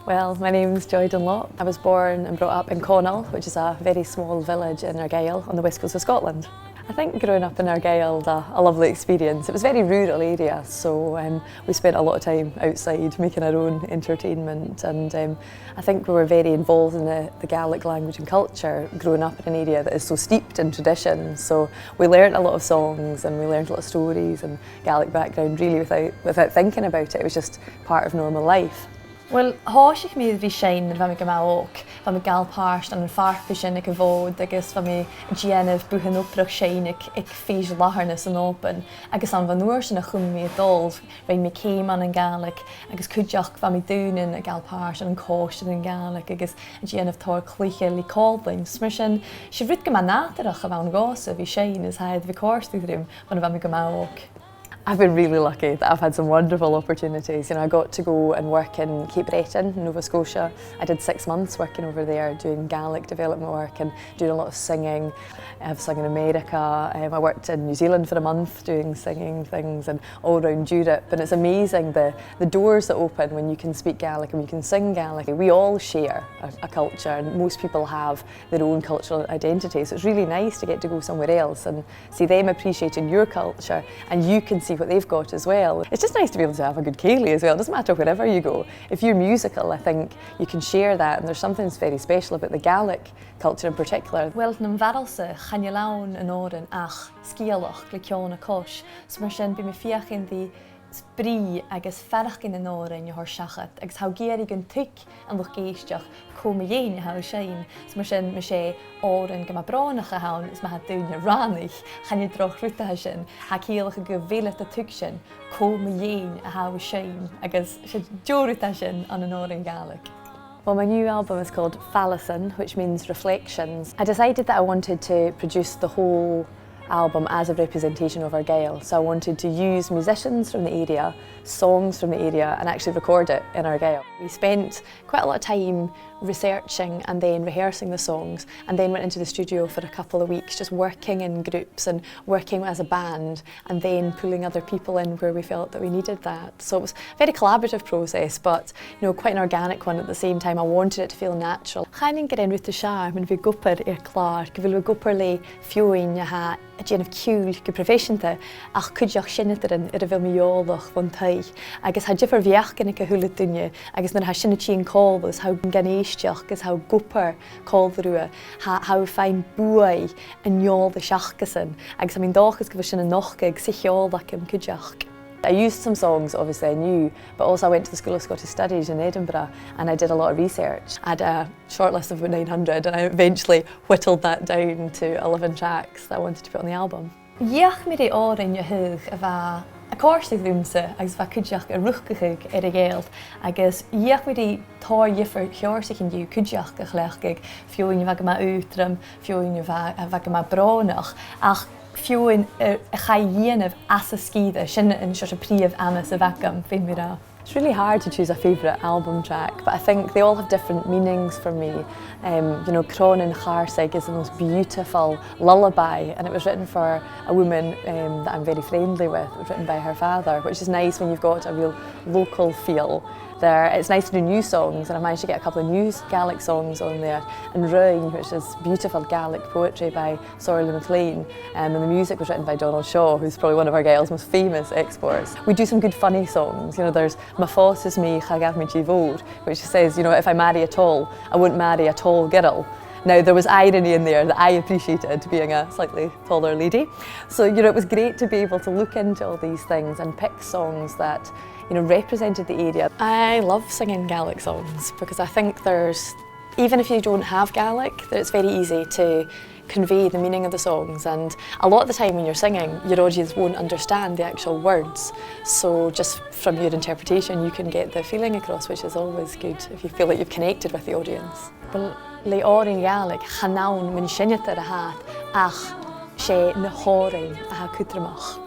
Well, my name's Joy Dunlop. I was born and brought up in Connell, which is a very small village in Gaelic on the west coast of Scotland. I think growing up in Gaelic was a lovely experience. It was a very rural area, so we spent a lot of time outside making our own entertainment, and I think we were very involved in the Gaelic language and culture growing up in an area that is so steeped in tradition. So we learned a lot of songs and we learned a lot of stories and Gaelic background really without thinking about it. It was just part of normal life. Wel, háisich mi bhí sin bha mi go máach, bha mi galpáist an farpa sin ag bhód, agus bha mi déanamh buhan oprach sin ag fís látharnas an ópan, agus an bhanúir sin a chum mi dul, rain mi céim an Gaelic, agus cúideach bha mi dúnan a galpáist an cóist an Gaelic, agus déanamh tóir clúiche lí cálbain. Mar sin, si bhrid go má nátarach a bhain gása bhí sin is haid bhí cóirstú drúm, bha mi go máach. I've been really lucky that I've had some wonderful opportunities. You know, I got to go and work in Cape Breton, Nova Scotia. I did 6 months working over there doing Gaelic development work and doing a lot of singing. I've sung in America. I worked in New Zealand for a month doing singing things and all around Europe. And it's amazing the doors that open when you can speak Gaelic and you can sing Gaelic. We all share a culture and most people have their own cultural identity. So it's really nice to get to go somewhere else and see them appreciating your culture and you can see what they've got as well. It's just nice to be able to have a good céilí as well. It doesn't matter wherever you go. If you're musical, I think you can share that, and there's something that's very special about the Gaelic culture in particular. Well, nam varalse chan je laun an oren ach scialach glycion a cosh, so mar sin by mi fiach in the sprí agus ferach in an oren je horsachat, agus hau gerig an tuk an loch geisteach kom yin hau sein, so mar sin me sé oren gama bránach a haun is ma ha dúne ranich, chan je droch ruta ha sin, ha kielach a go velet a tuk sin, kom yin a hau sein, agus sé joruta sin an an oren Gaelic. Well, my new album is called Faileasan, which means reflections. I decided that I wanted to produce the whole album as a representation of our Gael. So I wanted to use musicians from the area, songs from the area, and actually record it in our Gael. We spent quite a lot of time researching and then rehearsing the songs, and then went into the studio for a couple of weeks just working in groups and working as a band, and then pulling other people in where we felt that we needed that. So it was a very collaborative process, but quite an organic one at the same time. I wanted it to feel natural. Chainin gyda'n rwyt y siar, mynd fi gwpr i'r clar, gyfil fi gwpr le fioin a ha a gen of ciwl gyprofesiynta, ach cwdiach sinnitrin yr y fel mi iolwch fo'n tai. Agus ha jyfr fiach gan y cyhwylyd dynnu, agus nyr ha sinnitrin colfus, hau ganeistiach, agus hau gwpr colfrua, hau fain bwy yn iol the siachgasan, agus ha mi'n doch as gyfer sin y nochgig, sich iolwch am cwdiach. I used some songs obviously I knew, but also I went to the School of Scottish Studies in Edinburgh and I did a lot of research. I had a short list of about 900 and I eventually whittled that down to 11 tracks that I wanted to put on the album. Iach mi rei oren je hug a cóirsigh rúmsa agus bha cúideach a ruchgaigh ar a ggéalt agus iach mi rei tóir jifar cheorsig in diú cúideach a chleachgaigh fioin bha go ma útram, fioin bha go ma bránach ach fioin a chai dhéanamh as a scíide sin in sort of príomh anas a bhacam féin mi rá. It's really hard to choose a favourite album track, but I think they all have different meanings for me. Cron in Charsig is the most beautiful lullaby, and it was written for a woman that I'm very friendly with. It was written by her father, which is nice when you've got a real local feel there. It's nice to do new songs, and I managed to get a couple of new Gaelic songs on there. And Roin, which is beautiful Gaelic poetry by Sorley MacLean, and the music was written by Donald Shaw, who's probably one of our Gael's most famous exports. We do some good funny songs. There's Ma fós is me chagaf me tivod, which says, if I marry a tall, I won't marry a tall girl. Now, there was irony in there that I appreciated, being a slightly taller lady. So, it was great to be able to look into all these things and pick songs that, represented the area. I love singing Gaelic songs because I think even if you don't have Gaelic, it's very easy to convey the meaning of the songs, and a lot of the time when you're singing, your audience won't understand the actual words. So just from your interpretation, you can get the feeling across, which is always good if you feel like you've connected with the audience. Well, le orin Gaelic, chanawn min sinnit ar a hat, ach sé na hórain a ha cwtramach.